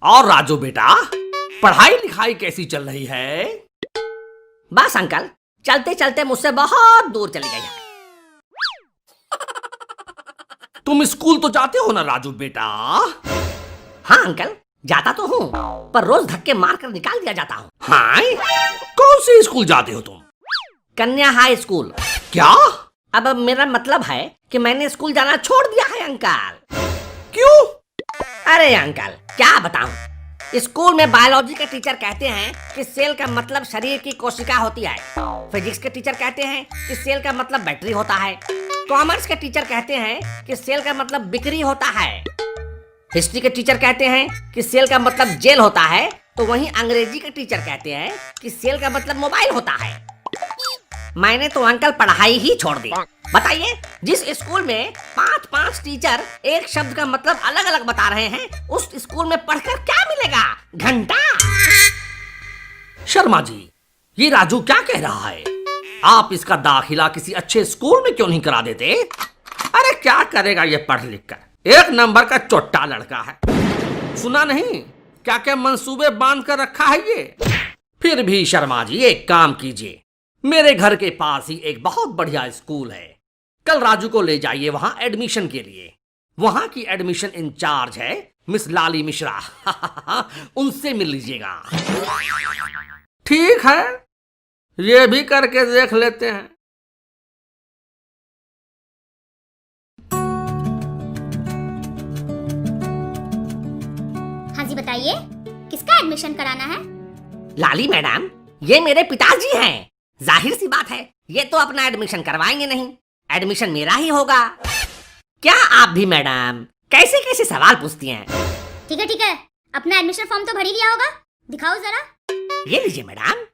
और राजू बेटा, पढ़ाई लिखाई कैसी चल रही है? बस अंकल, चलते चलते मुझसे बहुत दूर चली गई है। तुम स्कूल तो जाते हो ना राजू बेटा? हाँ अंकल, जाता तो हूँ, पर रोज धक्के मार कर निकाल दिया जाता हूँ। हाँ, कौन से स्कूल जाते हो तुम? कन्या हाई स्कूल। क्या? अब मेरा मतलब है कि मैंने स्कूल जाना छोड़ दिया है अंकल। क्यों? अरे अंकल, क्या बताऊं, स्कूल में बायोलॉजी के टीचर कहते हैं कि सेल का मतलब शरीर की कोशिका होती है। फिजिक्स के टीचर कहते हैं कि सेल का मतलब बैटरी होता है। कॉमर्स के टीचर कहते हैं कि सेल का मतलब बिक्री होता है। हिस्ट्री के टीचर कहते हैं कि सेल का मतलब जेल होता है, तो वहीं अंग्रेजी के टीचर कहते हैं कि सेल का मतलब मोबाइल होता है। मैंने तो अंकल पढ़ाई ही छोड़ दी। बताइए, जिस स्कूल में 5-5 टीचर एक शब्द का मतलब अलग अलग बता रहे हैं, उस स्कूल में पढ़कर क्या मिलेगा? घंटा। शर्मा जी, ये राजू क्या कह रहा है? आप इसका दाखिला किसी अच्छे स्कूल में क्यों नहीं करा देते? अरे क्या करेगा ये पढ़ लिख कर, एक नंबर का चोट्टा लड़का है। सुना नहीं क्या क्या मंसूबे बांध कर रखा है ये। फिर भी शर्मा जी, एक काम कीजिए, मेरे घर के पास ही एक बहुत बढ़िया स्कूल है, कल राजू को ले जाइए वहां एडमिशन के लिए। वहां की एडमिशन इंचार्ज है मिस लाली मिश्रा। उनसे मिल लीजिएगा। ठीक है, ये भी करके देख लेते हैं। हाँ जी, बताइए किसका एडमिशन कराना है? लाली मैडम, ये मेरे पिताजी हैं। जाहिर सी बात है, ये तो अपना एडमिशन करवाएंगे नहीं, एडमिशन मेरा ही होगा। क्या आप भी मैडम कैसे कैसे सवाल पूछती हैं? ठीक है, अपना एडमिशन फॉर्म तो भर ही लिया होगा, दिखाओ जरा। ये लीजिए मैडम।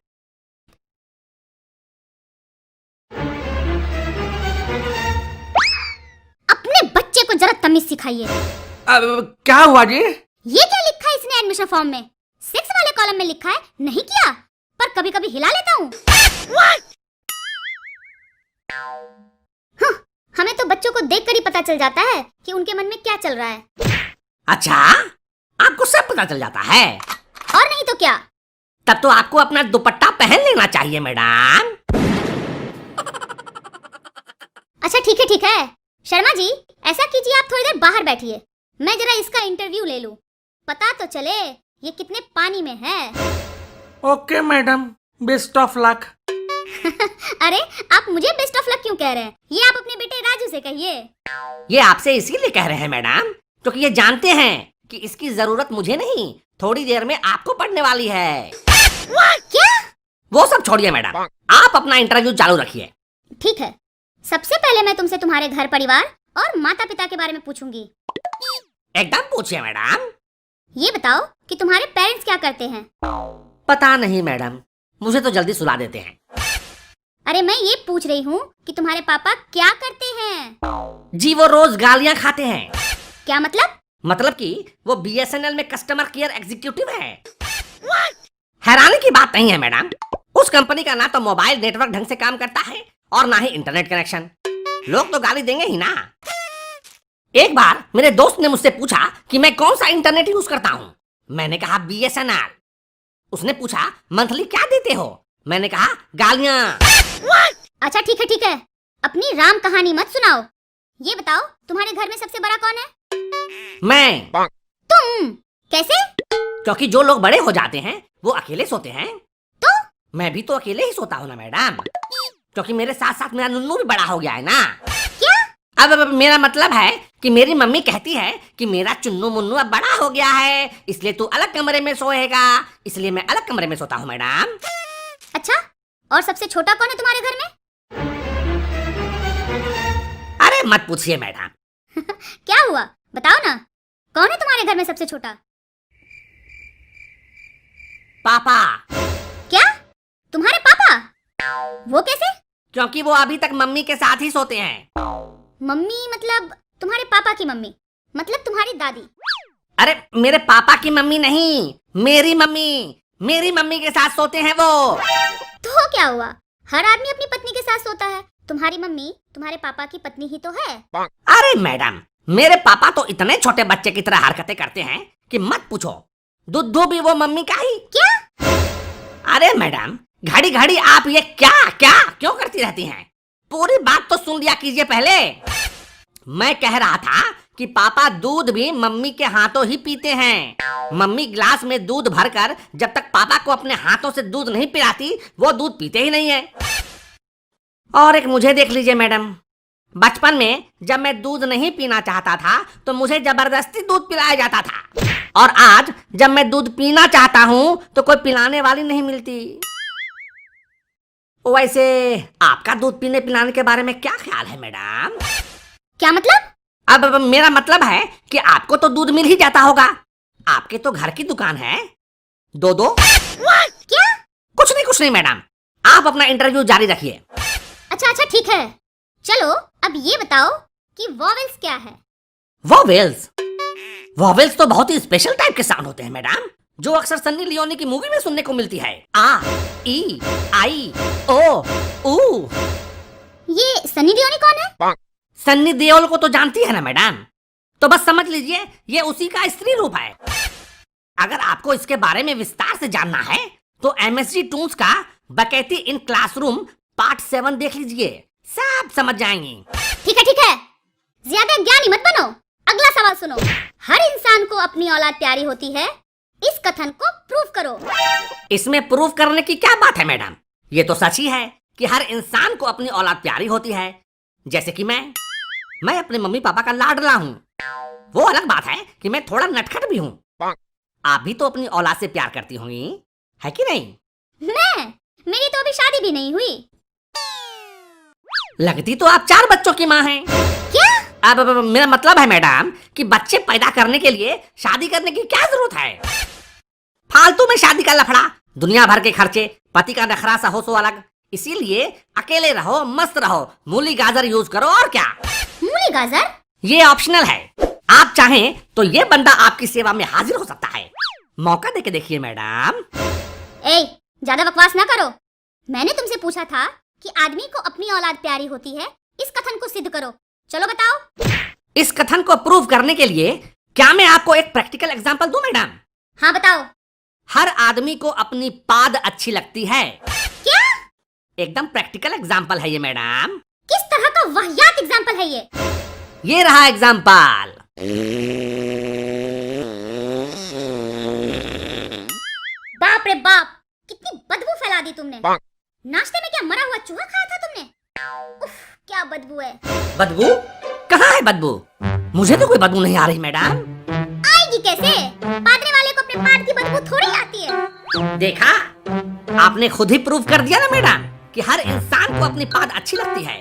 अपने बच्चे को जरा तमीज सिखाइए। अब क्या हुआ जी? ये क्या लिखा है इसने एडमिशन फॉर्म में? 6 वाले कॉलम में लिखा है, नहीं किया, पर कभी कभी हिला लेता हूँ। हमें तो बच्चों को देखकर ही पता चल जाता है कि उनके मन में क्या चल रहा है। अच्छा, आपको सब पता चल जाता है? और नहीं तो क्या। तब तो आपको अपना दुपट्टा पहन लेना चाहिए मैडम। अच्छा ठीक है, शर्मा जी ऐसा कीजिए, आप थोड़ी देर बाहर बैठिए, मैं जरा इसका इंटरव्यू ले लूं, पता तो चले ये कितने पानी में है। Okay madam, best of luck. अरे आप मुझे बेस्ट ऑफ लक क्यों कह रहे हैं? ये आप अपने बेटे राजू से कहिए। ये आपसे इसीलिए कह रहे हैं मैडम, क्योंकि ये जानते हैं कि इसकी जरूरत मुझे नहीं, थोड़ी देर में आपको पड़ने वाली है। क्या? वो सब छोड़िए मैडम, आप अपना इंटरव्यू चालू रखिए। ठीक है, सबसे पहले मैं तुमसे तुम्हारे घर परिवार और माता पिता के बारे में पूछूंगी। एकदम पूछिए मैडम। ये बताओ कि तुम्हारे पेरेंट्स क्या करते हैं? पता नहीं मैडम, मुझे तो जल्दी सुला देते हैं। अरे मैं ये पूछ रही हूँ कि तुम्हारे पापा क्या करते हैं? जी वो रोज गालियाँ खाते हैं। क्या मतलब? मतलब कि वो BSNL में कस्टमर केयर एग्जीक्यूटिव है। हैरानी की बात नहीं है मैडम, उस कंपनी का ना तो मोबाइल नेटवर्क ढंग से काम करता है और ना ही इंटरनेट कनेक्शन। लोग तो गाली देंगे ही ना। एक बार मेरे दोस्त ने मुझसे पूछा कि मैं कौन सा इंटरनेट यूज करता हूँ। मैंने कहा BSNL। उसने पूछा मंथली क्या देते हो? मैंने कहा गालियाँ। अच्छा ठीक है, अपनी राम कहानी मत सुनाओ। ये बताओ तुम्हारे घर में सबसे बड़ा कौन है? मैं। तुम? कैसे? क्योंकि जो लोग बड़े हो जाते हैं वो अकेले सोते हैं। तो मैं भी तो अकेले ही सोता हूँ ना मैडम, क्योंकि मेरे साथ साथ मेरा नुन्नू भी बड़ा हो गया है ना। क्या? अब मेरा मतलब है कि मेरी मम्मी कहती है कि मेरा चुन्नू मुन्नू अब बड़ा हो गया है, इसलिए तू अलग कमरे में सोएगा, इसलिए मैं अलग कमरे में सोता हूँ मैडम। अच्छा, और सबसे छोटा कौन है तुम्हारे घर में? अरे मत पूछिए मैडम। क्या हुआ, बताओ ना, कौन है तुम्हारे घर में सबसे छोटा? पापा। क्या? तुम्हारे पापा? वो कैसे? क्योंकि वो अभी तक मम्मी के साथ ही सोते हैं। मम्मी मतलब तुम्हारे पापा की मम्मी, मतलब तुम्हारी दादी? अरे मेरे पापा की मम्मी नहीं, मेरी मम्मी के साथ सोते हैं वो। तो क्या हुआ, हर आदमी अपनी पत्नी के साथ सोता है, तुम्हारी मम्मी तुम्हारे पापा की पत्नी ही तो है। अरे मैडम, मेरे पापा तो इतने छोटे बच्चे की तरह हरकतें करते हैं कि मत पूछो। दूध भी वो मम्मी का ही। क्या? अरे मैडम, घड़ी घड़ी आप ये क्या क्या क्यों करती रहती हैं? पूरी बात तो सुन लिया कीजिए पहले। मैं कह रहा था कि पापा दूध भी मम्मी के हाथों ही पीते हैं। मम्मी गिलास में दूध भरकर जब तक पापा को अपने हाथों से दूध नहीं पिलाती, वो दूध पीते ही नहीं है। और एक मुझे देख लीजिए मैडम, बचपन में जब मैं दूध नहीं पीना चाहता था तो मुझे जबरदस्ती दूध पिलाया जाता था, और आज जब मैं दूध पीना चाहता हूँ तो कोई पिलाने वाली नहीं मिलती। वैसे आपका दूध पीने पिलाने के बारे में क्या ख्याल है मैडम? क्या मतलब? अब मेरा मतलब है कि आपको तो दूध मिल ही जाता होगा, आपके तो घर की दुकान है। दो क्या? कुछ नहीं मैडम, आप अपना इंटरव्यू जारी रखिए। अच्छा ठीक है, चलो अब ये बताओ कि वॉवेल्स क्या है? वॉवेल्स तो बहुत ही स्पेशल टाइप के साउंड होते हैं मैडम, जो अक्सर सन्नी लियोनी की मूवी में सुनने को मिलती है। आ, ई, आई, ओ, ऊ। ये सनी लियोनी कौन है? सन्नी देओल को तो जानती है ना मैडम, तो बस समझ लीजिए ये उसी का स्त्री रूप है। अगर आपको इसके बारे में विस्तार से जानना है तो MSG टून्स का बकैती इन क्लासरूम पार्ट 7 देख लीजिए, सब समझ जाएंगी। ठीक है, ज्यादा ज्ञानी मत बनो। अगला सवाल सुनो। हर इंसान को अपनी औलाद प्यारी होती है, इस कथन को प्रूव करो। इसमें प्रूव करने की क्या बात है मैडम? ये तो सच ही है कि हर इंसान को अपनी औलाद प्यारी होती है। जैसे कि मैं अपने मम्मी पापा का लाडला हूँ। वो अलग बात है कि मैं थोड़ा नटखट भी हूँ। आप भी तो अपनी औलाद से प्यार करती होंगी, है कि नहीं? मेरी तो अभी शादी भी नहीं हुई। लगती तो आप 4 बच्चों की माँ हैं। क्या? अब मेरा मतलब है मैडम कि बच्चे पैदा करने के लिए शादी करने की क्या जरूरत है? फालतू में शादी का लफड़ा, दुनिया भर के खर्चे, पति का नखरा सा हो सो अलग। इसीलिए अकेले रहो, मस्त रहो, मूली गाजर यूज करो। और क्या? मूली गाजर? ये ऑप्शनल है, आप चाहें तो ये बंदा आपकी सेवा में हाजिर हो सकता है। मौका देके देखिए मैडम। ज्यादा बकवास ना करो। मैंने तुमसे पूछा था कि आदमी को अपनी औलाद प्यारी होती है, इस कथन को सिद्ध करो। चलो बताओ। इस कथन को प्रूव करने के लिए क्या मैं आपको एक प्रैक्टिकल एग्जांपल दूं मैडम? हाँ बताओ। हर आदमी को अपनी पाद अच्छी लगती है। क्या? एकदम प्रैक्टिकल एग्जांपल है ये मैडम। किस तरह का वाहियात एग्जांपल है ये? ये रहा एग्जांपल। बाप रे बाप, कितनी बदबू फैला दी तुमने। नाश्ते में क्या मरा हुआ चूहा खाया था तुमने? उफ, क्या बदबू है। बदबू? कहाँ है बदबू? मुझे तो कोई बदबू नहीं आ रही मैडम। आएगी कैसे? पादरे वाले को अपने पाद की बदबू थोड़ी आती है। देखा, आपने खुद ही प्रूव कर दिया ना मैडम कि हर इंसान को अपनी पाद अच्छी लगती है।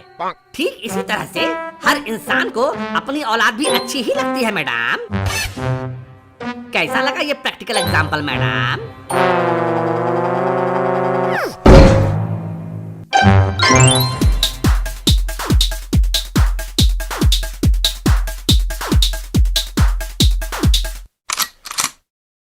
ठीक इसी तरह से हर इंसान को अपनी औलाद भी अच्छी ही लगती है मैडम। कैसा लगा ये प्रैक्टिकल एग्जांपल मैडम?